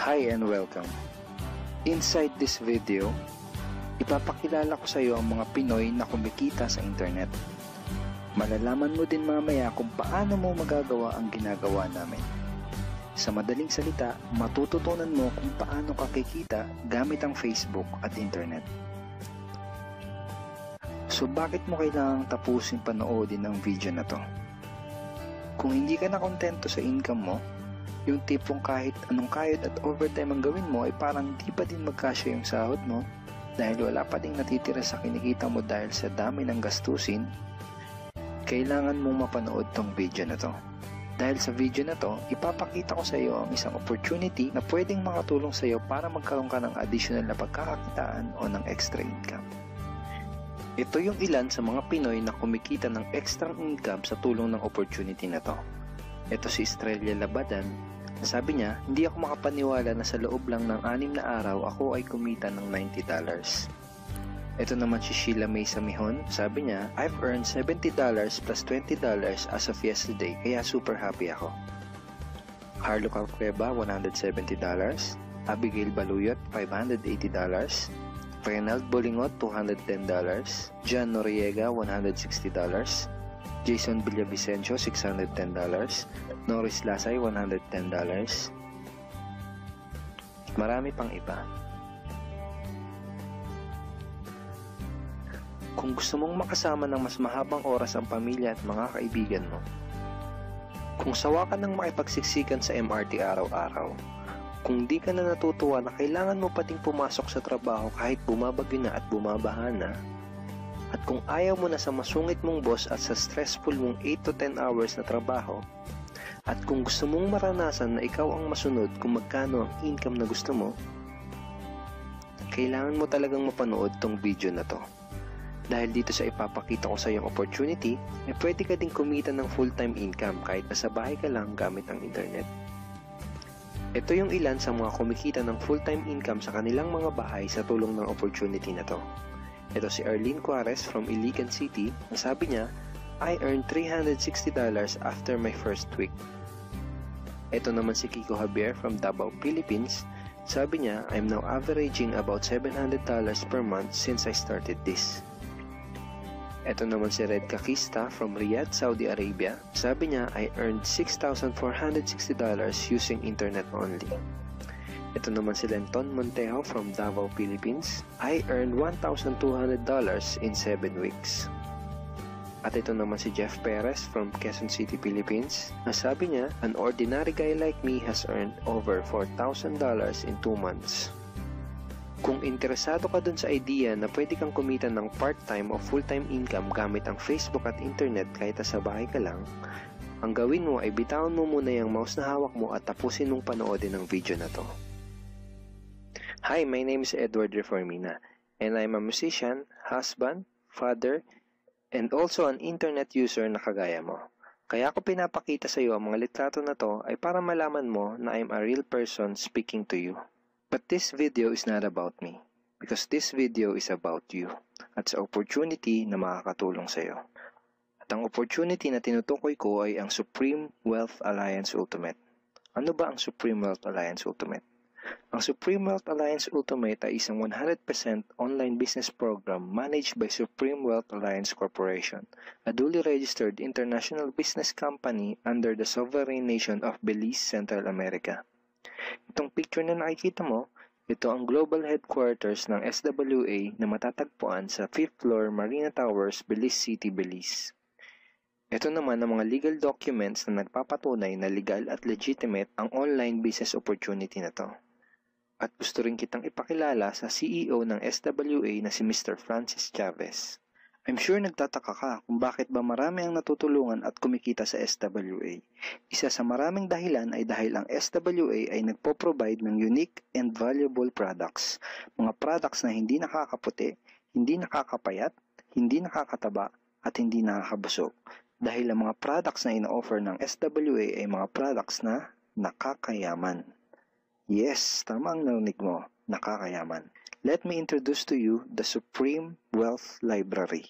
Hi and welcome. Inside this video, ipapakilala ko sa iyo ang mga Pinoy na kumikita sa internet. Malalaman mo din mamaya kung paano mo magagawa ang ginagawa namin. Sa madaling salita, matututunan mo kung paano ka kikita gamit ang Facebook at internet. So bakit mo kailangang tapusin panoodin ang video na to? Kung hindi ka na kontento sa income mo, yung tipong kahit anong kayod at overtime ang gawin mo ay parang di pa din magkasya yung sahod mo dahil wala pa ding natitira sa kinikita mo dahil sa dami ng gastusin, kailangan mong mapanood tong video na to. Dahil sa video na to, ipapakita ko sa iyo ang isang opportunity na pwedeng makatulong sa iyo para magkaroon ka ng additional na pagkakakitaan o ng extra income. Ito yung ilan sa mga Pinoy na kumikita ng extra income sa tulong ng opportunity na to. Ito si Estrella Labadan. Sabi niya, hindi ako makapaniwala na sa loob lang ng 6 na araw ako ay kumita ng $90. Ito naman si Sheila May Samihon. Sabi niya, I've earned $70 plus $20 as of yesterday, kaya super happy ako. Harlo Calcueba, $170. Abigail Baluyot, $580. Reynald Bolingot, $210. John Noriega, $160. Jason Villavicencio, $610. Norris Lasay, $110. Marami pang iba. Kung gusto mong makasama ng mas mahabang oras ang pamilya at mga kaibigan mo, kung sawa ka ng makipagsiksikan sa MRT araw-araw, kung di ka na natutuwa na kailangan mo pating pumasok sa trabaho kahit bumabagyo na at bumabaha na, at kung ayaw mo na sa masungit mong boss at sa stressful mong 8 to 10 hours na trabaho, at kung gusto mong maranasan na ikaw ang masunod kung magkano ang income na gusto mo, kailangan mo talagang mapanood tong video na to. Dahil dito sa ipapakita ko sa iyong opportunity, ay pwede ka ding kumita ng full-time income kahit nasa bahay ka lang gamit ang internet. Ito yung ilan sa mga kumikita ng full-time income sa kanilang mga bahay sa tulong ng opportunity na to. Ito si Arlene Juarez from Iligan City. Sabi niya, I earned $360 after my first week. Ito naman si Kiko Javier from Davao, Philippines. Sabi niya, I'm now averaging about $700 per month since I started this. Ito naman si Red Kakista from Riyadh, Saudi Arabia. Sabi niya, I earned $6,460 using internet only. Ito naman si Lenton Montejo from Davao, Philippines. I earned $1,200 in 7 weeks. At ito naman si Jeff Perez from Quezon City, Philippines. Sabi niya, an ordinary guy like me has earned over $4,000 in 2 months. Kung interesado ka dun sa idea na pwede kang kumita ng part-time o full-time income gamit ang Facebook at internet kahit sa bahay ka lang, ang gawin mo ay bitawan mo muna yung mouse na hawak mo at tapusin mong panoodin ang video na to. Hi, my name is Edward Reformina, and I'm a musician, husband, father, and also an internet user na kagaya mo. Kaya ako pinapakita sa iyo ang mga litrato na to ay para malaman mo na I'm a real person speaking to you. But this video is not about me, because this video is about you, at sa opportunity na makakatulong sa iyo. At ang opportunity na tinutukoy ko ay ang Supreme Wealth Alliance Ultimate. Ano ba ang Supreme Wealth Alliance Ultimate? Ang Supreme Wealth Alliance Ultimate ay isang 100% online business program managed by Supreme Wealth Alliance Corporation, a duly registered international business company under the sovereign nation of Belize, Central America. Itong picture na nakikita mo, ito ang global headquarters ng SWA na matatagpuan sa 5th floor Marina Towers, Belize City, Belize. Ito naman ang mga legal documents na nagpapatunay na legal at legitimate ang online business opportunity na to. At gusto rin kitang ipakilala sa CEO ng SWA na si Mr. Francis Chavez. I'm sure nagtataka ka kung bakit ba marami ang natutulungan at kumikita sa SWA. Isa sa maraming dahilan ay dahil ang SWA ay nagpo-provide ng unique and valuable products. Mga products na hindi nakakaputi, hindi nakakapayat, hindi nakakataba, at hindi nakakabusog. Dahil ang mga products na ina-offer ng SWA ay mga products na nakakayaman. Yes, tama ang narinig mo, nakakayaman. Let me introduce to you the Supreme Wealth Library.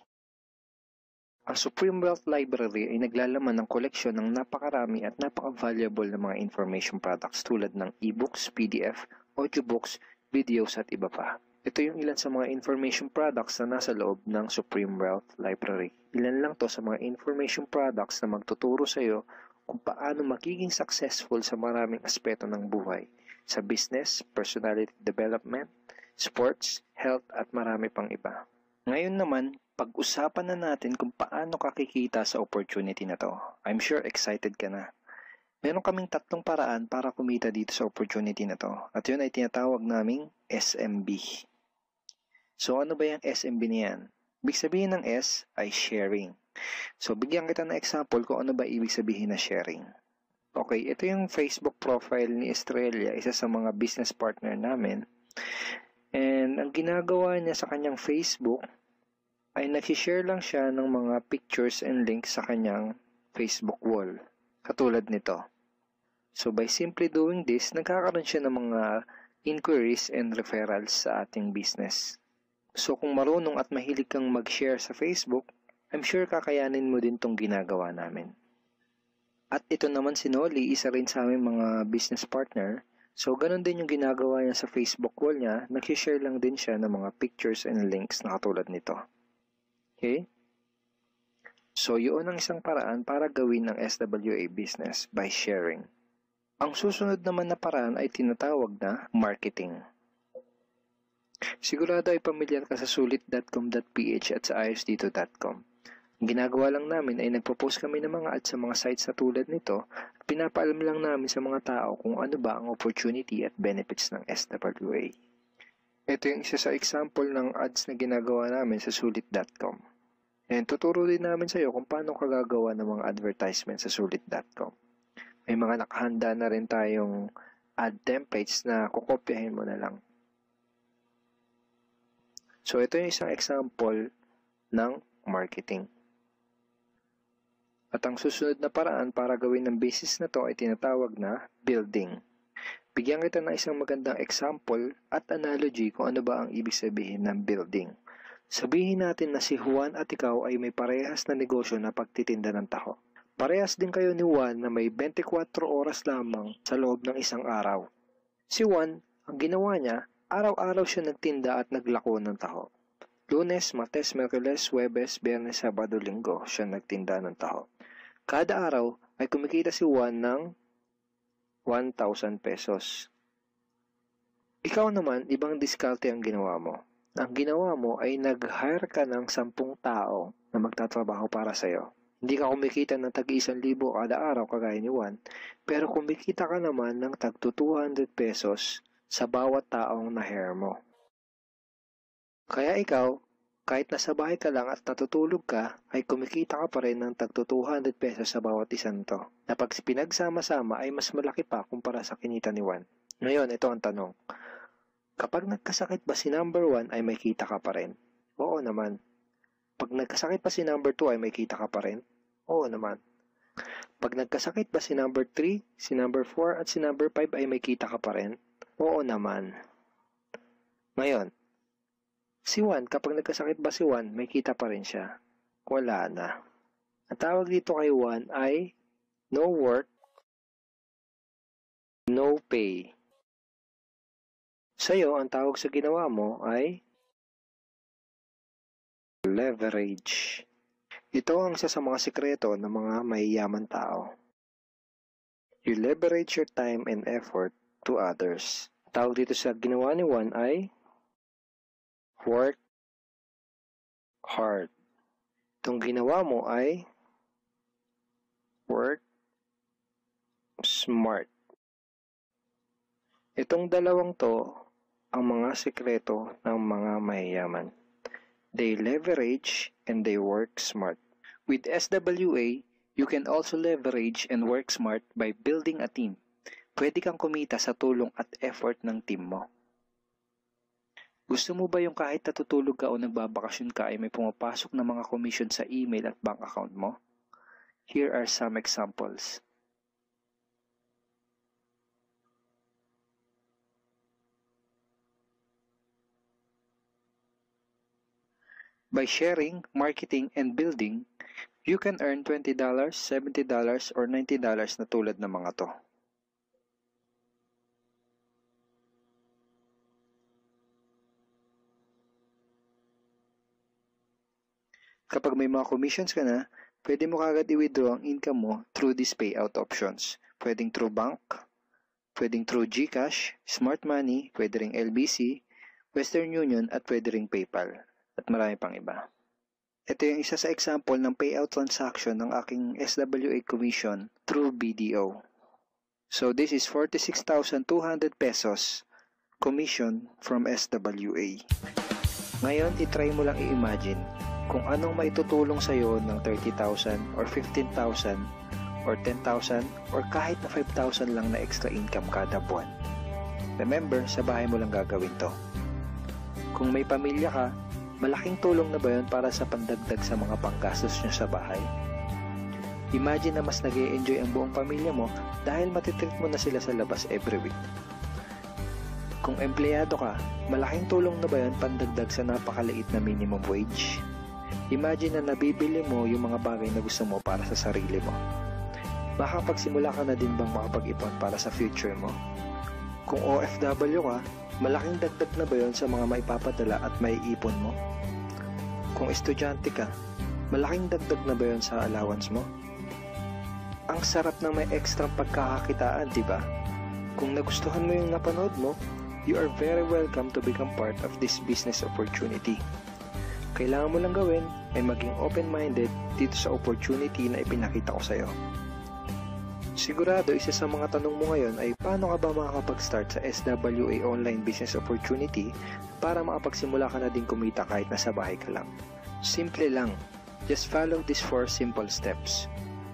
Ang Supreme Wealth Library ay naglalaman ng koleksyon ng napakarami at napaka-valuable na mga information products tulad ng e-books, PDF, audiobooks, videos at iba pa. Ito yung ilan sa mga information products na nasa loob ng Supreme Wealth Library. Ilan lang to sa mga information products na magtuturo sa iyo kung paano magiging successful sa maraming aspeto ng buhay, sa business, personality development, sports, health at marami pang iba. Ngayon naman, pag-usapan na natin kung paano ka kikita sa opportunity na to. I'm sure excited ka na. Meron kaming 3 paraan para kumita dito sa opportunity na to. At yun ay tinatawag naming SMB. So ano ba yung SMB niyan? Ibig sabihin ng S ay sharing. So bigyan kita ng example kung ano ba ibig sabihin na sharing. Okay, ito yung Facebook profile ni Estrella, isa sa mga business partner namin. And ang ginagawa niya sa kanyang Facebook ay nag-share lang siya ng mga pictures and links sa kanyang Facebook wall. Katulad nito. So by simply doing this, nagkakaroon siya ng mga inquiries and referrals sa ating business. So kung marunong at mahilig kang mag-share sa Facebook, I'm sure kakayanin mo din tong ginagawa namin. At ito naman si Nolly, isa rin sa aming mga business partner. So ganun din yung ginagawa niya sa Facebook wall niya, nag-share lang din siya ng mga pictures and links na katulad nito. Okay? So, yun ang isang paraan para gawin ng SWA business by sharing. Ang susunod naman na paraan ay tinatawag na marketing. Sigurado ay pamilyar ka sa sulit.com.ph at sa ayosdito.com. Ang ginagawa lang namin ay nagpo-post kami ng mga ads sa mga sites na tulad nito at pinapaalam lang namin sa mga tao kung ano ba ang opportunity at benefits ng SWA. Ito yung isa sa example ng ads na ginagawa namin sa sulit.com. And tuturo din namin sa iyo kung paano ka gagawa ng mga advertisement sa sulit.com. May mga nakahanda na rin tayong ad templates na kukopyahin mo na lang. So ito yung isang example ng marketing. At ang susunod na paraan para gawin ng business na to ay tinatawag na building. Bigyan kita ng isang magandang example at analogy kung ano ba ang ibig sabihin ng building. Sabihin natin na si Juan at ikaw ay may parehas na negosyo na pagtitinda ng taho. Parehas din kayo ni Juan na may 24 oras lamang sa loob ng isang araw. Si Juan, ang ginawa niya, araw-araw siya nagtinda at naglako ng taho. Lunes, Martes, Miyerkules, Huwebes, Biyernes, Sabado, Linggo siya nagtinda ng taho. Kada araw ay kumikita si Juan ng 1,000 pesos. Ikaw naman, ibang diskarte ang ginawa mo. Ang ginawa mo ay nag-hire ka ng 10 tao na magtatrabaho para sa'yo. Hindi ka kumikita ng tag-1,000 kada araw kagaya ni Juan, pero kumikita ka naman ng tag 200 pesos sa bawat taong na-hire mo. Kaya ikaw, kahit nasa bahay ka lang at natutulog ka, ay kumikita ka pa rin ng tag 200 pesos sa bawat isang to, na pag pinagsama-sama ay mas malaki pa kumpara sa kinita ni Juan. Ngayon, ito ang tanong. Kapag nagkasakit ba si number 1 ay may kita ka pa rin? Oo naman. Pag nagkasakit pa si number 2 ay may kita ka pa rin? Oo naman. Pag nagkasakit ba si number 3, si number 4 at si number 5 ay may kita ka pa rin? Oo naman. Ngayon, si Juan, kapag nagkasakit ba si Juan, may kita pa rin siya? Wala na. Ang tawag dito kay Juan ay no work, no pay. Sa'yo, ang tawag sa ginawa mo ay leverage. Ito ang isa sa mga sikreto ng mga mayayaman tao. You leverage your time and effort to others. Ang tawag dito sa ginawa ni Juan ay work hard. Itong ginawa mo ay work smart. Itong dalawang to ang mga sikreto ng mga mayayaman. They leverage and they work smart. With SWA, you can also leverage and work smart by building a team. Pwede kang kumita sa tulong at effort ng team mo. Gusto mo ba yung kahit natutulog ka o nagbabakasyon ka ay may pumapasok na mga commission sa email at bank account mo? Here are some examples. By sharing, marketing, and building, You can earn $20, $70, or $90 na tulad ng mga to. Kapag may mga commissions ka na, pwede mo kagad i-withdraw ang income mo through these payout options. Pwedeng through bank, pwedeng through GCash, Smart Money, pwede ring LBC, Western Union, at pwede ring PayPal, at marami pang iba. Ito yung isa sa example ng payout transaction ng aking SWA commission through BDO. So this is 46,200 pesos commission from SWA. Ngayon, itry mo lang i-imagine kung anong maitutulong sa'yo ng 30,000 or 15,000 or 10,000 or kahit na 5,000 lang na extra income kada buwan. Remember, sa bahay mo lang gagawin to. Kung may pamilya ka, malaking tulong na ba yun para sa pandagdag sa mga panggastos nyo sa bahay? Imagine na mas nag-e-enjoy ang buong pamilya mo dahil matitreat mo na sila sa labas every week. Kung empleyado ka, malaking tulong na ba yun pandagdag sa napakaliit na minimum wage? Imagine na nabibili mo yung mga bagay na gusto mo para sa sarili mo. Makapagsimula ka na din bang makapag-ipon para sa future mo? Kung OFW ka, malaking dagdag na ba yun sa mga maipapadala at maiipon mo? Kung estudyante ka, malaking dagdag na ba yun sa allowance mo? Ang sarap ng may extra pagkakakitaan, diba? Kung nagustuhan mo yung napanood mo, you are very welcome to become part of this business opportunity. Kailangan mo lang gawin ay maging open-minded dito sa opportunity na ipinakita ko sa'yo. Sigurado, isa sa mga tanong mo ngayon ay paano ka ba makakapag-start sa SWA online business opportunity para makapagsimula ka na din kumita kahit nasa bahay ka lang. Simple lang. Just follow these 4 simple steps.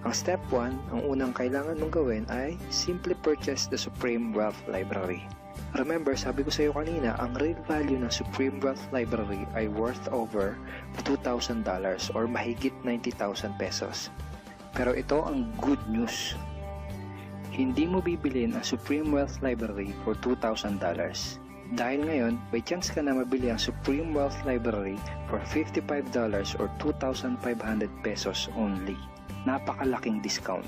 Ang step 1, ang unang kailangan mong gawin ay simply purchase the Supreme Wealth Library. Remember, sabi ko sa iyo kanina, ang real value ng Supreme Wealth Library ay worth over $2,000 or mahigit 90,000 pesos. Pero ito ang good news. Hindi mo bibilin ang Supreme Wealth Library for $2,000. Dahil ngayon, may chance ka na mabili ang Supreme Wealth Library for $55 or 2,500 pesos only. Napakalaking discount.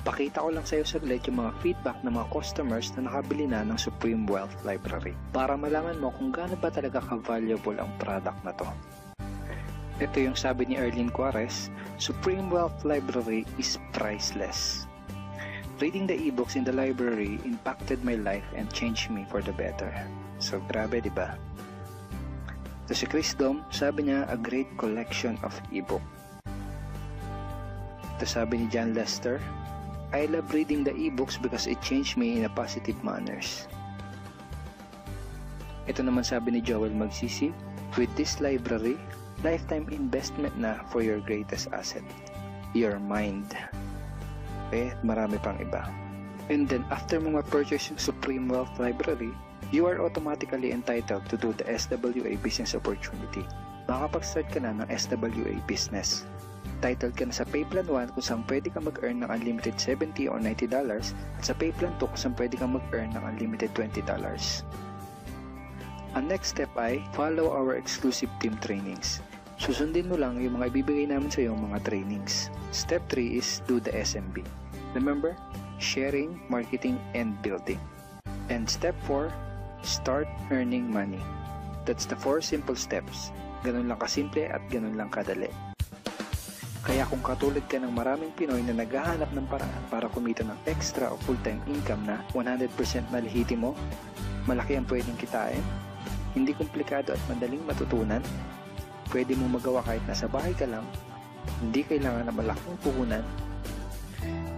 Pakita ko lang sa iyo saglit yung mga feedback ng mga customers na nakabili na ng Supreme Wealth Library para malaman mo kung gaano ba talaga ka-valuable ang product na to. Ito yung sabi ni Erlene Juarez, Supreme Wealth Library is priceless. Reading the ebooks in the library impacted my life and changed me for the better. So grabe, di ba? Ito si Chris Dom, sabi niya, a great collection of ebook. Ito sabi ni John Lester, I love reading the ebooks because it changed me in a positive manners. Ito naman sabi ni Joel Magsisi, with this library, lifetime investment na for your greatest asset, your mind. Marami pang iba. And then, after mo ma-purchase yung Supreme Wealth Library, you are automatically entitled to do the SWA business opportunity. Makapag-start ka na ng SWA business. Titled ka na sa Payplan 1 kung saan pwede ka mag-earn ng unlimited $70 or $90 at sa Payplan 2 kung saan pwede ka mag-earn ng unlimited $20. Ang next step ay follow our exclusive team trainings. Susundin mo lang yung mga ibibigay namin sa iyo mga trainings. Step 3 is do the SMB. Remember, sharing, marketing, and building. And step 4, start earning money. That's the 4 simple steps. Ganun lang kasimple at ganun lang kadali. Kaya kung katulad ka ng maraming Pinoy na naghahanap ng paraan para kumita ng extra o full-time income na 100% malihitimo, malaki ang pwedeng kitain, hindi komplikado at madaling matutunan, pwede mo magawa kahit nasa bahay ka lang, hindi kailangan na malaking puhunan,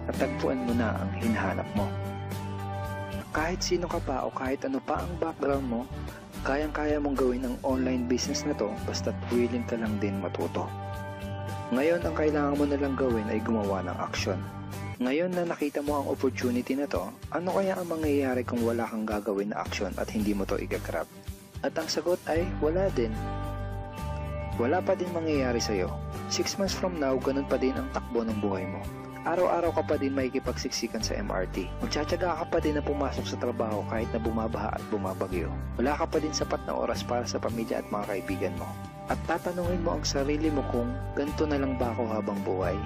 at tagpuan mo na ang hinahanap mo. Kahit sino ka pa o kahit ano pa ang background mo, kayang-kaya mong gawin ang online business na to basta't willing ka lang din matuto. Ngayon, ang kailangan mo na lang gawin ay gumawa ng aksyon. Ngayon na nakita mo ang opportunity na to, ano kaya ang mangyayari kung wala kang gagawin na aksyon at hindi mo to i-grab? At ang sagot ay wala din. Wala pa din mangyayari sa'yo. 6 months from now, ganun pa din ang takbo ng buhay mo. Araw-araw ka pa din makikipagsiksikan sa MRT. Magtsatsaga ka pa din na pumasok sa trabaho kahit na bumabaha at bumabagyo. Wala ka pa din sapat na oras para sa pamilya at mga kaibigan mo. At tatanungin mo ang sarili mo kung ganito na lang ba ako habang buhay?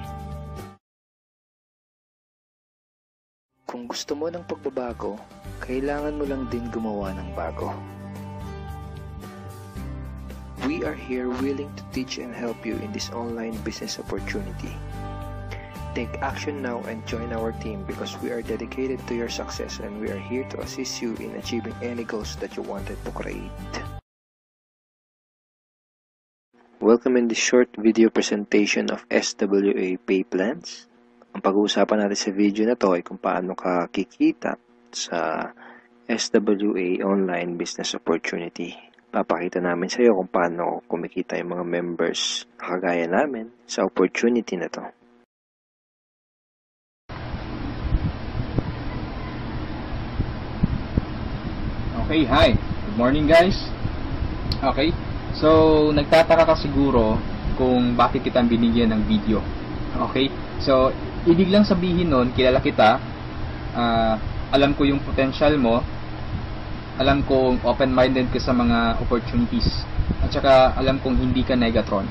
Kung gusto mo ng pagbabago, kailangan mo lang din gumawa ng bago. We are here willing to teach and help you in this online business opportunity. Take action now and join our team because we are dedicated to your success and we are here to assist you in achieving any goals that you wanted to create. Welcome in this short video presentation of SWA Pay Plans. Ang pag-uusapan natin sa video na to ay kung paano ka kikita sa SWA Online Business Opportunity. Papakita namin sa iyo kung paano kumikita yung mga members na kagaya namin sa opportunity na to. Okay, hi. Good morning guys. Okay, so nagtataka ka siguro kung bakit kita binigyan ng video. Okay, so ibig lang sabihin nun, kilala kita, alam ko yung potential mo, alam kong open-minded ka sa mga opportunities, at saka alam kong hindi ka negatron.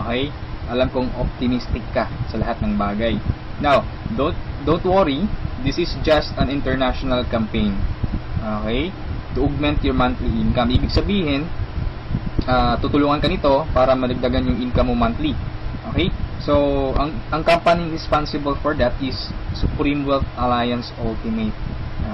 Okay, alam kong optimistic ka sa lahat ng bagay. Now, don't worry, this is just an international campaign. Okay, to augment your monthly income. Ibig sabihin, tutulungan ka nito para madagdagan yung income mo monthly. Okay? So, ang company responsible for that is Supreme Wealth Alliance Ultimate.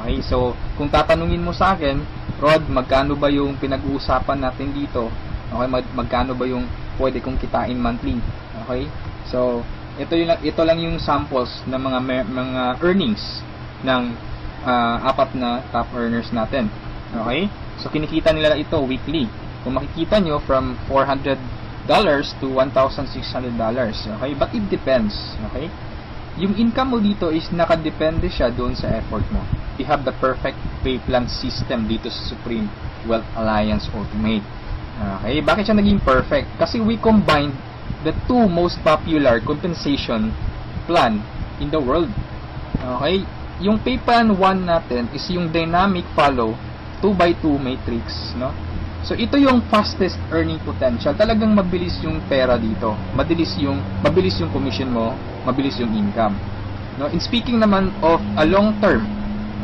Okay? So, kung tatanungin mo sa akin, Rod, magkano ba yung pinag-uusapan natin dito? Okay? Magkano ba yung pwede kong kitain monthly? Okay? So, ito lang yung samples ng mga earnings ng apat na top earners natin. Okay? So, kinikita nila ito weekly. Kung makikita nyo, from $400 to $1,600. Okay? But it depends. Okay? Yung income mo dito is nakadepende siya doon sa effort mo. We have the perfect pay plan system dito sa Supreme Wealth Alliance Ultimate. Okay? Bakit siya naging perfect? Kasi we combined the two most popular compensation plan in the world. Okay? Yung pay plan 1 natin is yung dynamic follow 2x2 matrix, no? So ito yung fastest earning potential. Talagang mabilis yung pera dito. Mabilis yung commission mo, mabilis yung income. No? In speaking naman of a long term,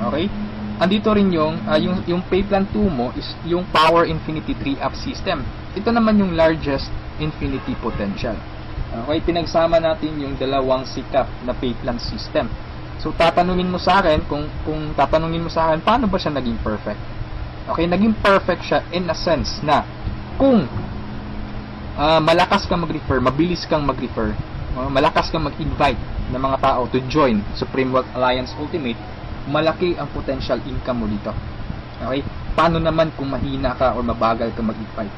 okay? Andito rin yung pay plan 2 mo is yung Power Infinity 3-up system. Ito naman yung largest infinity potential. Okay, pinagsama natin yung dalawang sikat na pay plan system. So tatanungin mo sa akin kung tatanungin mo sa akin paano ba siya naging perfect? Okay, naging perfect siya in a sense na kung malakas kang mag-refer, mabilis kang mag-refer, malakas kang mag-invite ng mga tao to join Supreme Wealth Alliance Ultimate, malaki ang potential income mo dito. Okay? Paano naman kung mahina ka or mabagal ka mag-invite?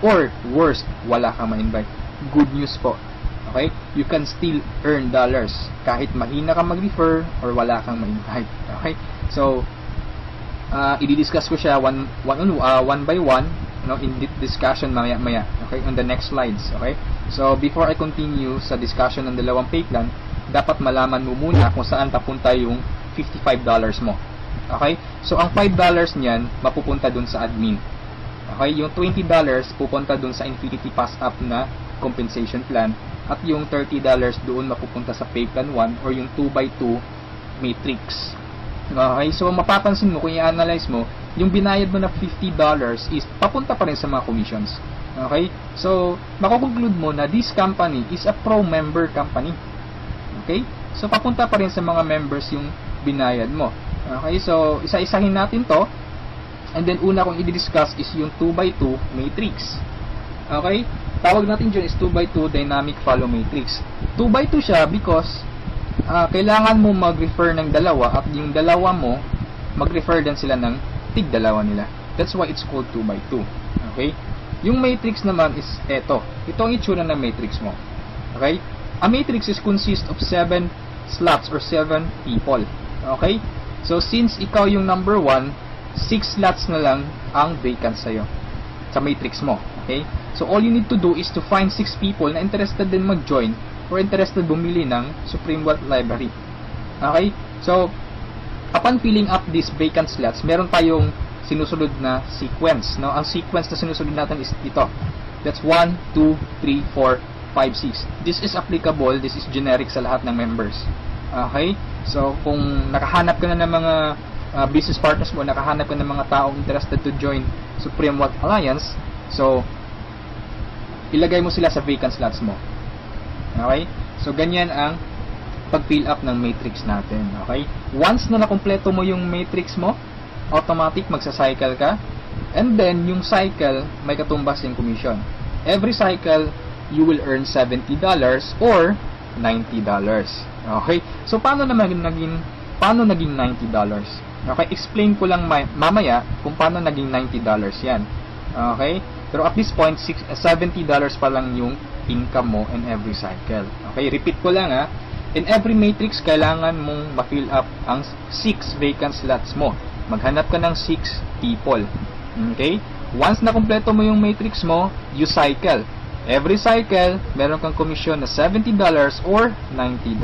Or worst, wala kang ma-invite? Good news po. Okay? You can still earn dollars kahit mahina ka mag-refer or wala kang ma-invite. Okay? So, i-discuss ko siya one by one, in discussion maya okay, on the next slides. Okay, so before I continue sa discussion ng dalawang pay plan, dapat malaman mo muna kung saan papunta yung $55 mo. Okay, so ang $5 niyan mapupunta dun sa admin. Okay, yung $20 pupunta dun sa Infinity Pass Up na compensation plan, at yung $30 doon mapupunta sa pay plan 1 or yung 2x2 matrix. Okay, so mapapansin mo kung i-analyze mo, yung binayad mo na $50 is papunta pa rin sa mga commissions. Okay, so makukonclude mo na this company is a pro-member company. Okay, so papunta pa rin sa mga members yung binayad mo. Okay, so isa-isahin natin to, and then una kong i-discuss is yung 2x2 matrix. Okay, tawag natin dyan is 2x2 dynamic follow matrix. 2x2 siya because kailangan mo mag-refer ng dalawa at yung dalawa mo mag-refer din sila ng tig-dalawa nila. That's why it's called 2x2. Okay? Yung matrix naman is ito. Ito ang itsura ng matrix mo. Okay? A matrix is consist of 7 slots or 7 people. Okay? So since ikaw yung number 1, 6 slots na lang ang vacant sa'yo sa matrix mo. Okay? So all you need to do is to find 6 people na interested din mag-join or interested bumili ng Supreme Wealth Library. Okay? So, upon filling up these vacant slots, meron tayong sinusunod na sequence. No? Ang sequence na sinusunod natin is ito. That's 1, 2, 3, 4, 5, 6. This is applicable, this is generic sa lahat ng members. Okay? So, kung nakahanap ka na ng mga business partners mo, nakahanap ka ng mga taong interested to join Supreme Wealth Alliance, so, ilagay mo sila sa vacant slots mo. Okay? So, ganyan ang pag-fill up ng matrix natin. Okay? Once na nakompleto mo yung matrix mo, automatic magsa-cycle ka, and then, yung cycle, may katumbas yung commission. Every cycle, you will earn $70 or $90. Okay? So, paano naging $90? Okay? Explain ko lang mamaya kung paano naging $90 yan. Okay? Pero at this point, $70 pa lang yung income mo in every cycle. Okay? Repeat ko lang ha. In every matrix, kailangan mong ma-fill up ang 6 vacant slots mo. Maghanap ka ng 6 people. Okay? Once na kumpleto mo yung matrix mo, you cycle. Every cycle, meron kang commission na $70 or $90.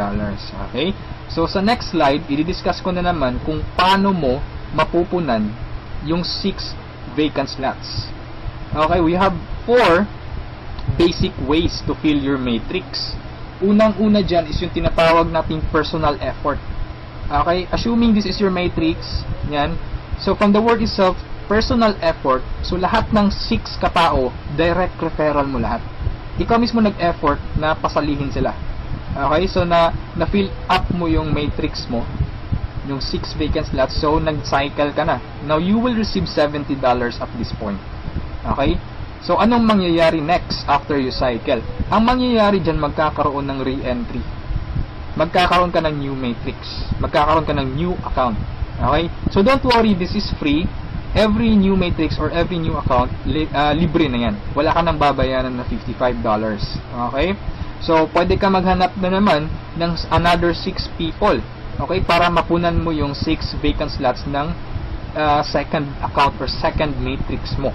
Okay? So, sa next slide, i-discuss ko na naman kung paano mo mapupunan yung 6 vacant slots. Okay? We have 4 basic ways to fill your matrix. Unang-una dyan is yung tinatawag nating personal effort. Okay? Assuming this is your matrix, yan. So, from the word itself, personal effort, so lahat ng 6 katao, direct referral mo lahat. Ikaw mismo nag-effort na pasalihin sila. Okay, so na-fill up mo yung matrix mo, yung 6 vacant slots, so nag-cycle ka na. Now, you will receive $70 at this point. Okay? So, anong mangyayari next after you cycle? Ang mangyayari dyan, magkakaroon ng re-entry. Magkakaroon ka ng new matrix. Magkakaroon ka ng new account. Okay? So, don't worry, this is free. Every new matrix or every new account, libre na yan. Wala ka nang babayaran na $55. Okay? So, pwede ka maghanap na naman ng another 6 people. Okay? Para mapunan mo yung 6 vacant slots ng second account or second matrix mo.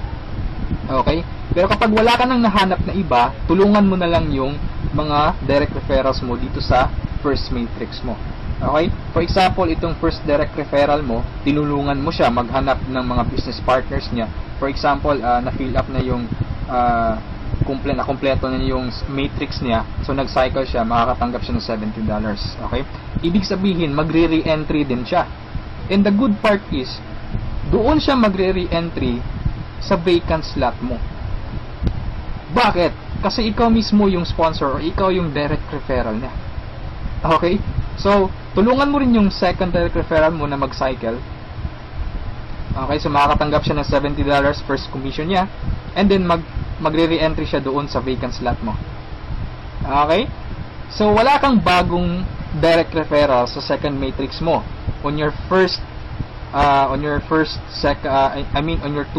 Okay? Pero kapag wala ka nang nahanap na iba, tulungan mo na lang yung mga direct referrals mo dito sa first matrix mo. Okay? For example, itong first direct referral mo, tinulungan mo siya maghanap ng mga business partners niya. For example, na-fill up na yung kompleto na yung matrix niya. So, nag-cycle siya, makakatanggap siya ng $70. Okay? Ibig sabihin, magre-re-entry din siya. And the good part is, doon siya magre-re-entry sa vacant slot mo. Bakit? Kasi ikaw mismo yung sponsor or ikaw yung direct referral niya. Okay? So, tulungan mo rin yung second direct referral mo na mag-cycle. Okay, so makakatanggap siya ng $70 first commission niya. And then, magre-re-entry siya doon sa vacant slot mo. Okay? So, wala kang bagong direct referral sa second matrix mo. On your on your 2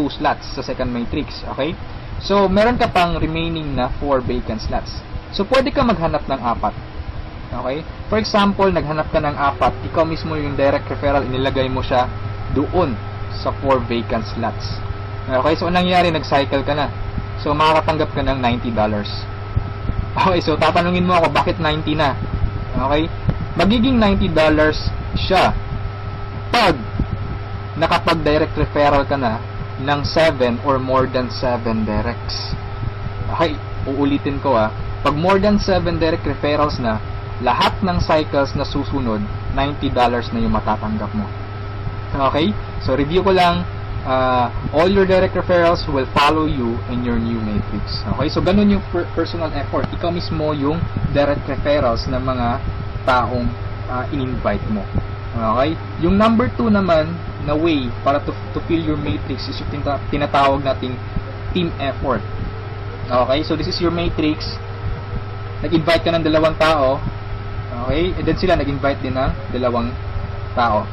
slots sa second matrix. Okay? So, meron ka pang remaining na 4 vacant slots. So, pwede ka maghanap ng 4. Okay? For example, naghanap ka ng 4, ikaw mismo yung direct referral, inilagay mo siya doon sa 4 vacant slots. Okay? So, anong nangyari? Nag-cycle ka na. So, makakatanggap ka ng $90. Okay? So, tatanungin mo ako, bakit 90 na? Okay? Magiging $90 siya pag nakapag-direct referral ka na ng 7 or more than 7 directs. Okay? Uulitin ko pag more than 7 direct referrals na, lahat ng cycles na susunod, $90 na yung matatanggap mo. Okay? So, review ko lang, all your direct referrals will follow you in your new matrix. Okay? So, ganun yung personal effort. Ikaw mismo yung direct referrals ng mga taong in-invite mo. Okay? Yung number 2 naman na way para to fill your matrix is yung tinatawag nating team effort. Okay? So, this is your matrix. Nag-invite ka ng 2 tao. Okay? And then sila nag-invite din ng 2 tao.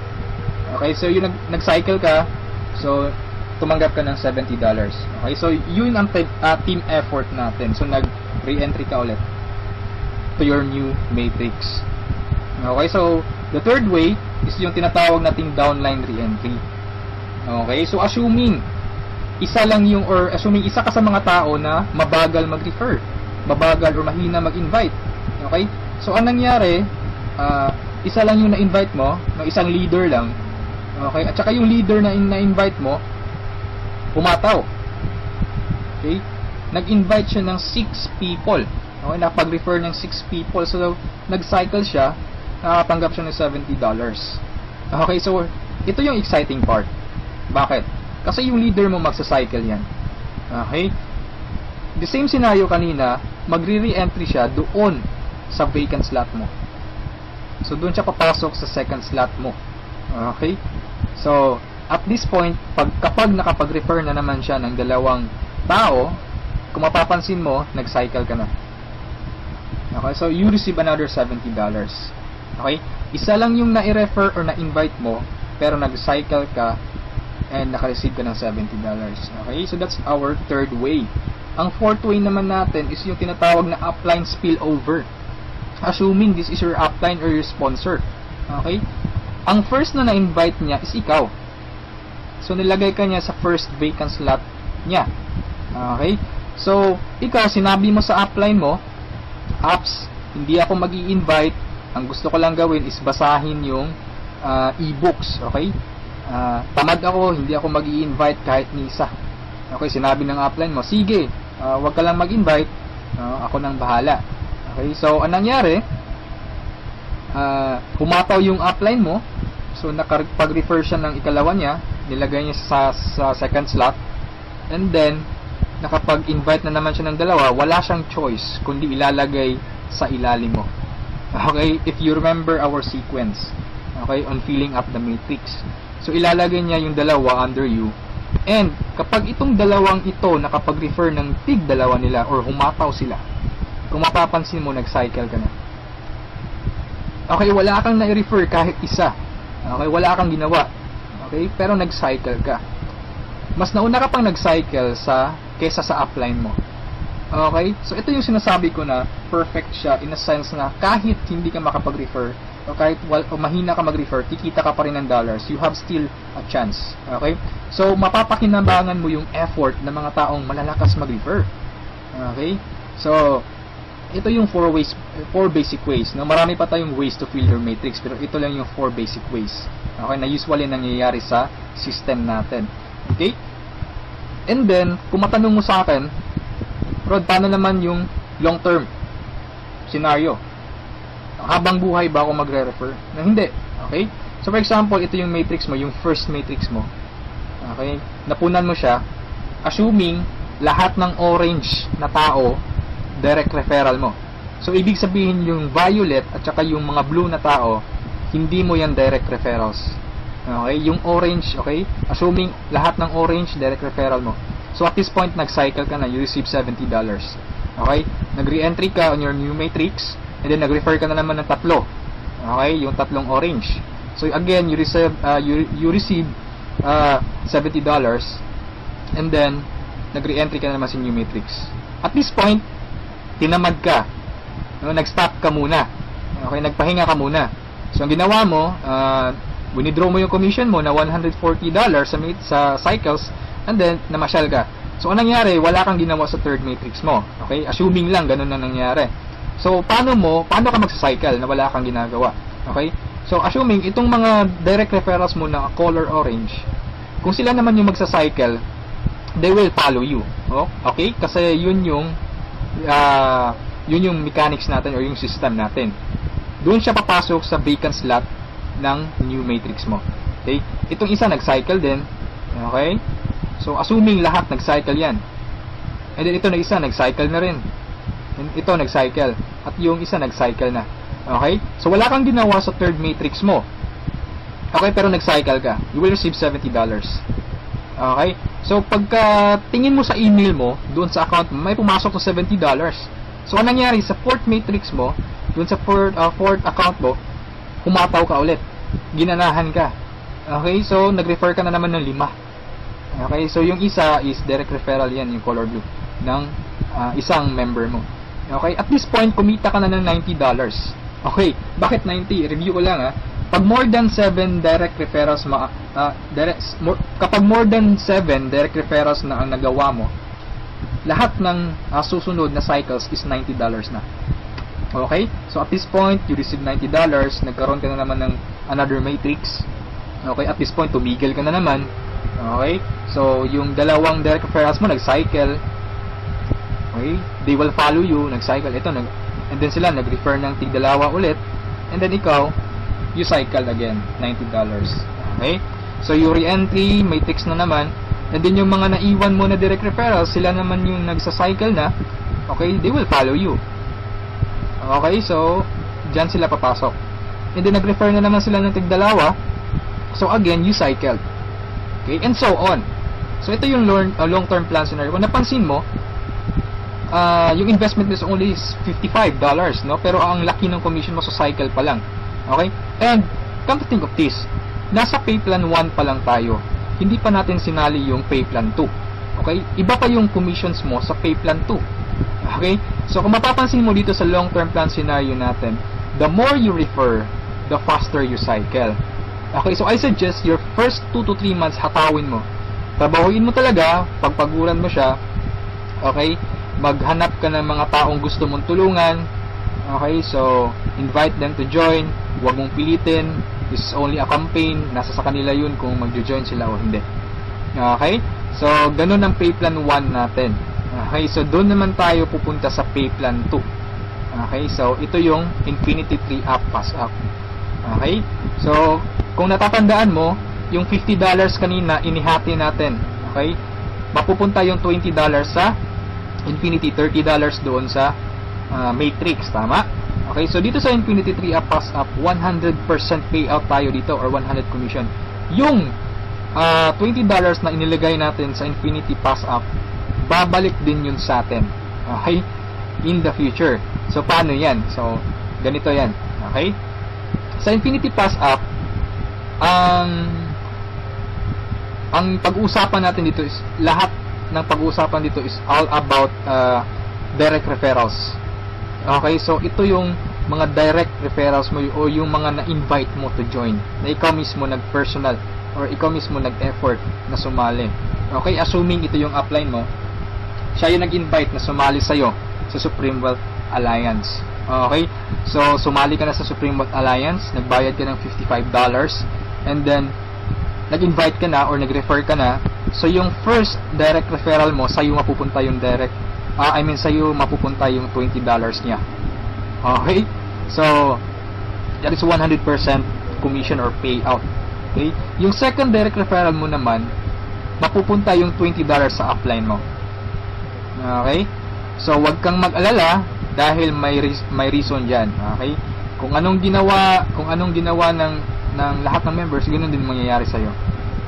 Okay? So, yung nag-cycle ka, so, tumanggap ka ng $70. Okay? So, yun ang team effort natin. So, nag-re-entry ka ulit to your new matrix. Okay? So, the third way is yung tinatawag nating downline re-entry. Okay? So, assuming isa ka sa mga tao na mabagal mag-refer, mabagal or mahina mag-invite. Okay? So, anong nangyari, isa lang yung na-invite mo, no, isang leader lang. Okay? At saka yung leader na na-invite mo, pumataw. Okay? Nag-invite siya ng 6 people. Okay? Nakapag-refer ng 6 people. So, nag-cycle siya, nakatanggap siya ng $70. Okay? So, ito yung exciting part. Bakit? Kasi yung leader mo magsa-cycle yan. Okay? The same scenario kanina, magre-re-entry siya doon sa vacant slot mo. So, doon siya papasok sa second slot mo. Okay? So, at this point, kapag nakapag-refer na naman siya ng dalawang tao, kung mapapansin mo, nag-cycle ka na. Okay? So, you receive another $70. Okay? Isa lang yung na-refer or na-invite mo, pero nag-cycle ka and naka-receive ka ng $70. Okay? So, that's our third way. Ang fourth way naman natin is yung tinatawag na upline spillover. Assuming this is your upline or your sponsor. Okay? Ang first na na-invite niya is ikaw. So, nilagay ka niya sa first vacant slot niya. Okay? So, ikaw, sinabi mo sa upline mo, apps, hindi ako mag-i-invite. Ang gusto ko lang gawin is basahin yung e-books. Okay? Tamad ako, hindi ako mag-i-invite kahit ni isa. Okay, sinabi ng upline mo, sige, wag ka lang mag-invite, ako nang bahala. Okay, so anong nangyari? Pumataw yung upline mo, so nakapag-refer siya ng ikalawa niya, nilagay niya sa second slot, and then nakapag-invite na naman siya ng dalawa, wala siyang choice kundi ilalagay sa ilalim mo. Okay, if you remember our sequence, okay, on filling up the matrix. So ilalagay niya yung dalawa under you. And kapag itong dalawang ito nakapag-refer ng tig-dalawa nila or humataw sila, kung mapapansin mo, nag-cycle ka na. Okay, wala kang na-refer kahit isa. Okay, wala kang ginawa. Okay, pero nag-cycle ka. Mas nauna ka pang nag-cycle kesa sa upline mo. Okay, so ito yung sinasabi ko na perfect siya in a sense na kahit hindi ka makapag-refer o kahit mahina ka mag-refer, kikita ka pa rin ng dollars. You have still a chance. Okay? So, mapapakinabangan mo yung effort ng mga taong malalakas mag-refer. Okay? So, ito yung 4 basic ways. No? Marami pa tayong ways to fill your matrix, pero ito lang yung 4 basic ways. Okay? Na usually nangyayari sa system natin. Okay? And then, kung matanong mo sa akin, Rod, paano naman yung long-term scenario? Habang buhay ba ako magre-refer? Na hindi. Okay? So, for example, ito yung matrix mo, yung first matrix mo. Okay? Napunan mo siya, assuming lahat ng orange na tao, direct referral mo. So, ibig sabihin yung violet at saka yung mga blue na tao, hindi mo yan direct referrals. Okay? Yung orange, okay? Assuming lahat ng orange, direct referral mo. So, at this point, nag-cycle ka na, you receive $70. Okay? Nag-re-entry ka on your new matrix, and then nag-refer ka na naman ng tatlo. Okay? Yung tatlong orange. So, again, you receive $70, and then, nag-re-entry ka na naman sa new matrix. At this point, tinamad ka. No? Nag-stop ka muna. Okay? Nagpahinga ka muna. So, ang ginawa mo, winidraw mo yung commission mo na $140 sa cycles, and then, namasyal ka. So, anong nangyari? Wala kang ginawa sa third matrix mo. Okay? Assuming lang, ganun na nangyari. So, paano ka magsa-cycle na wala kang ginagawa? Okay? So, assuming, itong mga direct referrals mo na color orange, kung sila naman yung magsa-cycle, they will follow you. Oh? Okay? Kasi yun yung mechanics natin or yung system natin. Doon siya papasok sa vacant slot ng new matrix mo. Okay? Itong isa nag-cycle din. Okay? So, assuming lahat nag-cycle yan. And then, ito na isa, nag-cycle na rin. And ito, nag-cycle. At yung isa, nag-cycle na. Okay? So, wala kang ginawa sa third matrix mo. Okay? Pero nag-cycle ka. You will receive $70. Okay? So, pagka tingin mo sa email mo, doon sa account mo, may pumasok na $70. So, anong nangyari? Sa fourth matrix mo, doon sa fourth account mo, humataw ka ulit. Ginanahan ka. Okay? So, nag-refer ka na naman ng 5. Okay, so yung isa is direct referral yan, yung color blue, ng isang member mo. Okay, at this point, kumita ka na ng $90. Okay, bakit 90? Review ko lang ha. Pag more than 7 direct referrals, kapag more than 7 direct referrals na ang nagawa mo, lahat ng susunod na cycles is $90 na. Okay? So at this point, you receive $90. Nagkaroon ka na naman ng another matrix. Okay? At this point, tumigil ka na naman. Okay? So, yung dalawang direct referrals mo, nag-cycle. Okay? They will follow you, nag-cycle. Ito, and then sila, nag-refer ng tig-dalawa ulit. And then ikaw, you cycle again, $90. Okay? So, yung re-entry, matrix na naman. And then yung mga naiwan mo na direct referrals, sila naman yung nagsa-cycle na. Okay? They will follow you. Okay? So, dyan sila papasok. And then, nag-refer na naman sila ng tig-dalawa. So, again, you cycled. Okay? And so on. So, ito yung long-term plan scenario. Kung napansin mo, yung investment is only $55, no? Pero ang laki ng commission mo sa cycle pa lang. Okay? And, come to think of this, nasa pay plan 1 pa lang tayo. Hindi pa natin sinali yung pay plan 2. Okay? Iba pa yung commissions mo sa pay plan 2. Okay? So, kung mapapansin mo dito sa long-term plan scenario natin, the more you refer, the faster you cycle. Okay? So, I suggest your first 2 to 3 months hatawin mo. Trabahuin mo talaga, pagpaguran mo siya. Okay? Maghanap ka ng mga taong gusto mong tulungan. Okay? So, invite them to join. Huwag mong pilitin. This is only a campaign. Nasa sa kanila yun kung mag-join sila o hindi. Okay? So, ganun ang pay plan 1 natin. Okay? So, doon naman tayo pupunta sa pay plan 2. Okay? So, ito yung Infinity 3 Up, Pass Up. Okay? So, kung natatandaan mo, yung $50 kanina, inihati natin. Okay? Mapupunta yung $20 sa Infinity, $30 doon sa Matrix. Tama? Okay, so dito sa Infinity 3 Up, Pass Up, 100% payout tayo dito or 100 commission. Yung $20 na inilagay natin sa Infinity Pass Up, babalik din yun sa atin. Okay? In the future. So, paano yan? So, ganito yan. Okay? Sa Infinity Pass Up, ang pag-uusapan natin dito is, lahat ng pag-uusapan dito is all about direct referrals. Okay, so ito yung mga direct referrals mo o yung mga na-invite mo to join, na ikaw mismo nag-personal or ikaw mismo nag-effort na sumali. Okay, assuming ito yung upline mo, siya yung nag-invite na sumali sa'yo sa Supreme Wealth Alliance. Okay, so sumali ka na sa Supreme Wealth Alliance, nagbayad ka ng $55, and then nag-invite ka na or nag-refer ka na. So yung first direct referral mo, sa'yo mapupunta yung sa'yo mapupunta yung $20 niya. Okay? So, that is 100% commission or payout. Okay? Yung second direct referral mo naman, mapupunta yung $20 sa upline mo. Okay? So, wag kang mag-alala dahil may reason dyan. Okay? Kung anong ginawa ng lahat ng members, ganoon din mangyayari sa'yo.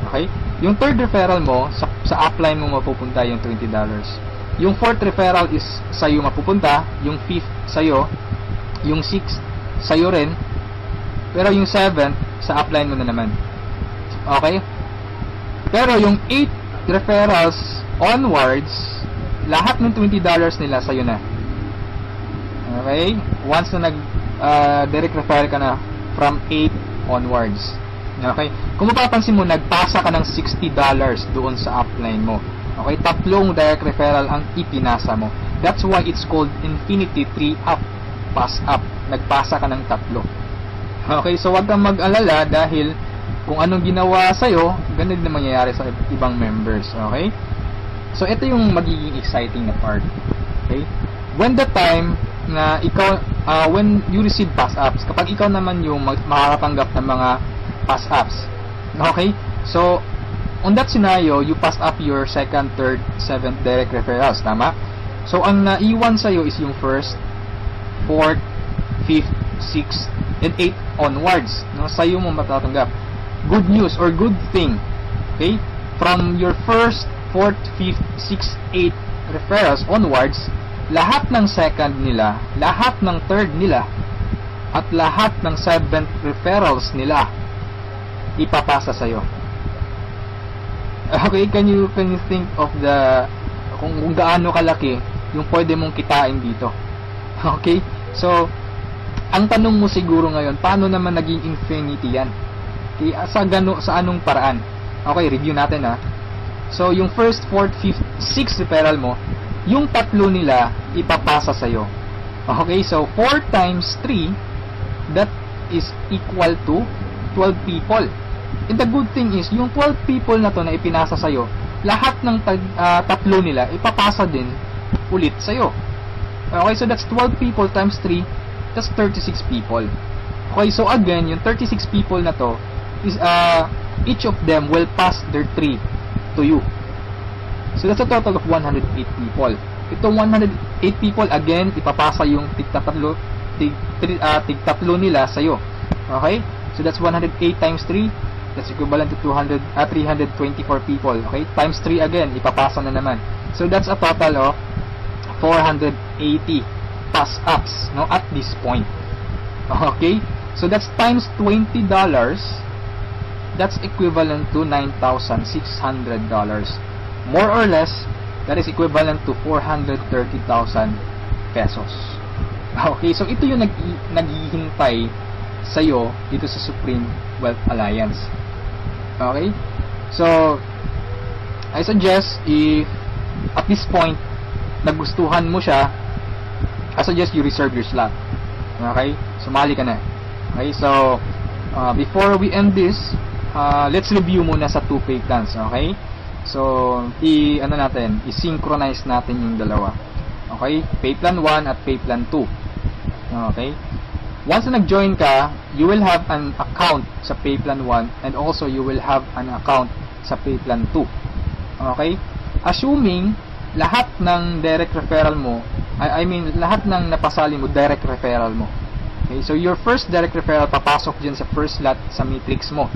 Okay? Yung third referral mo, sa upline mo mapupunta yung $20. Yung fourth referral is sa'yo mapupunta. Yung fifth sa'yo. Yung sixth sa'yo rin. Pero yung seventh, sa upline mo na naman. Okay? Pero yung 8 referrals onwards, lahat ng $20 nila sa'yo na. Okay? Once na direct referral ka na from 8 onwards. Okay? Kung mapapansin mo, nagpasa ka ng $60 doon sa upline mo. Okay? 3 direct referral ang ipinasa mo. That's why it's called Infinity 3 Up, Pass Up. Nagpasa ka ng 3. Okay? So, wag kang mag-alala dahil kung anong ginawa sa'yo, ganun din mangyayari sa ibang members. Okay? So, ito yung magiging exciting na part. Okay? When the time na ikaw, when you receive pass ups, kapag ikaw naman yung makakatanggap ng mga pass ups. Okay? So, on that scenario, you pass up your second, third, seventh direct referrals. Tama? So, ang naiwan sa'yo is yung first, fourth, fifth, sixth, and 8 onwards. No? Sa'yo mo matatanggap. Good news or good thing. Okay? From your first, fourth, fifth, sixth, 8 referrals onwards, lahat ng second nila, lahat ng third nila, at lahat ng seventh referrals nila, ipapasa sa'yo. Okay? Can you think of kung gaano kalaki yung pwede mong kitain dito? Okay? So, ang tanong mo siguro ngayon, paano naman naging infinity yan? Okay, sa anong paraan? Okay, review natin ha. So, yung first, fourth, fifth, sixth referral mo, yung 3 nila ipapasa sa'yo. Okay, so 4 times 3, that is equal to 12 people. And the good thing is, yung 12 people na to na ipinasa sa'yo, lahat ng tatlo nila, ipapasa din ulit sa'yo. Okay, so that's 12 people times 3, that's 36 people. Okay, so again, yung 36 people na to, is each of them will pass their 3 to you. So that's a total of 108 people. Itong 108 people, again, ipapasa yung tig-tatlo nila sa'yo. Okay? So that's 108 times 3. That's equivalent to 324 people. Okay? Times 3 again, ipapasa na naman. So that's a total of 480 pass-ups, no, at this point. Okay? So that's times $20. That's equivalent to $9,600. More or less, that is equivalent to 430,000 pesos. Okay, so ito yung naghihintay sa'yo dito sa Supreme Wealth Alliance. Okay, so I suggest, if at this point nagustuhan mo siya, I suggest you reserve your slot. Okay, sumali ka na. Okay, so before we end this, let's review muna sa 2 pay plans. Okay, so i-synchronize natin yung dalawa. Okay, pay plan 1 at pay plan 2. Okay, once na nag-join ka, you will have an account sa pay plan 1 and also you will have an account sa pay plan 2. Okay, assuming lahat ng direct referral mo, I mean lahat ng napasali mo direct referral mo. Okay, so your first direct referral papasok dyan sa first slot sa matrix mo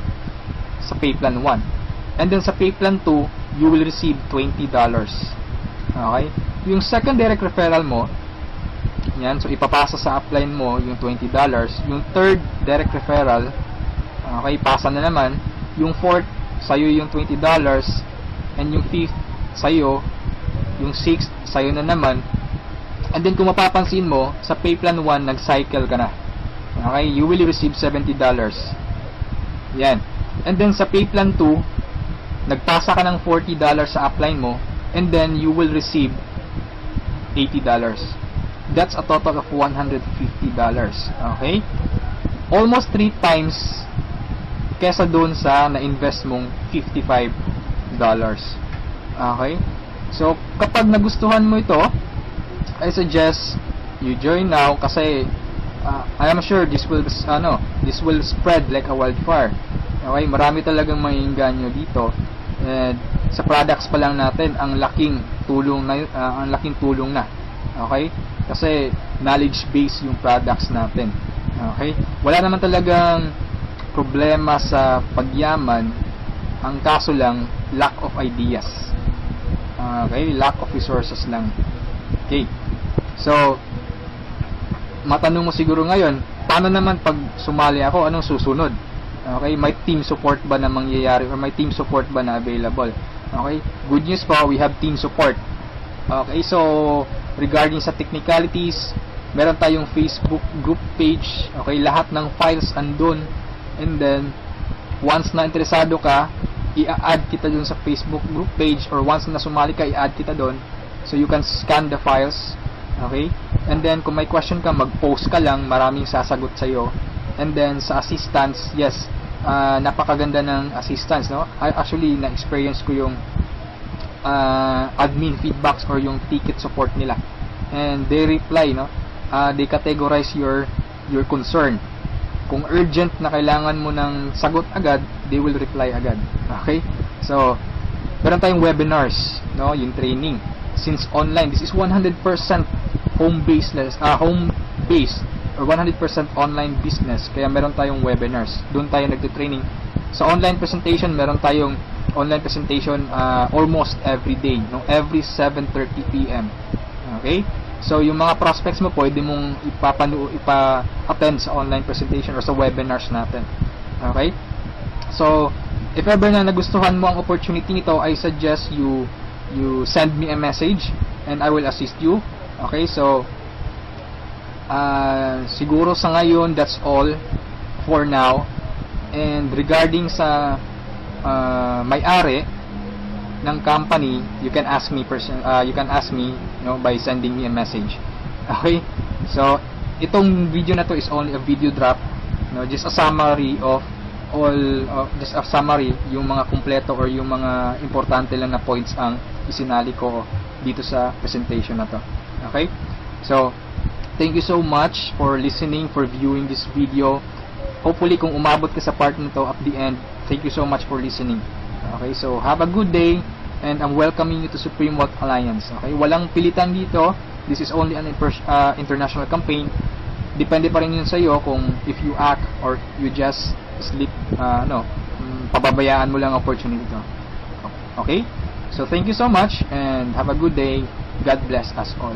sa pay plan 1. And then sa pay plan 2, you will receive $20. Okay? Yung second direct referral mo, yan, so ipapasa sa upline mo yung $20. Yung third direct referral, okay, pasa na naman. Yung fourth, sa'yo yung $20. And yung fifth, sa'yo. Yung sixth, sa'yo na naman. And then kung mapapansin mo, sa pay plan 1, nag-cycle ka na. Okay? You will receive $70. Yan. And then sa pay plan 2, nagpasa ka ng $40 sa upline mo, and then you will receive $80. That's a total of $150. Okay? Almost 3 times kesa doon sa na-invest mong $55. Okay? So, kapag nagustuhan mo ito, I suggest you join now kasi I am sure this will spread like a wildfire. Okay, marami talagang maiinganyo dito. And sa products pa lang natin, ang laking tulong na. Okay? Kasi knowledge base yung products natin. Okay? Wala naman talagang problema sa pagyaman. Ang kaso lang, lack of ideas. Okay? Lack of resources lang. Okay. So, matanong mo siguro ngayon, paano naman pag sumali ako, anong susunod? Okay, may team support ba na mangyayari or may team support ba na available? Okay, good news po, we have team support. Okay, so regarding sa technicalities, meron tayong Facebook group page. Okay, lahat ng files andun. And then once na interesado ka, i-add kita dun sa Facebook group page, or once na sumali ka, i-add kita dun. So you can scan the files. Okay, and then kung may question ka, mag-post ka lang, maraming sasagot sa'yo. And then sa assistance, yes, napakaganda ng assistance, no? Actually, na-experience ko yung admin feedbacks or yung ticket support nila. And they reply, no? They categorize your concern. Kung urgent na kailangan mo ng sagot agad, they will reply agad. Okay? So, meron tayong webinars, no? Yung training. Since online, this is 100% home-based or 100% online business, kaya meron tayong webinars. Doon tayo nagte-training. Sa online presentation, meron tayong online presentation almost every day, no? Every 7:30 PM. Okay? So, yung mga prospects mo, pwede mong ipa-attend sa online presentation or sa webinars natin. Okay? So, if ever na nagustuhan mo ang opportunity nito, I suggest you send me a message and I will assist you. Okay? So, siguro sa ngayon, that's all for now. And regarding sa may-ari ng company, you can ask me by sending me a message. Okay? So, itong video na to is only a video drop, no, just a summary of just a summary, yung mga kumpleto or yung mga importante lang na points ang isinali ko dito sa presentation na to. Okay? So, thank you so much for listening, for viewing this video. Hopefully, kung umabot ka sa part nito at the end, thank you so much for listening. Okay? So, have a good day, and I'm welcoming you to Supreme Wealth Alliance. Okay? Walang pilitan dito. This is only an international campaign. Depende pa rin yun sa iyo kung if you act or you just sleep, pababayaan mo lang ang opportunity to. Okay? So, thank you so much and have a good day. God bless us all.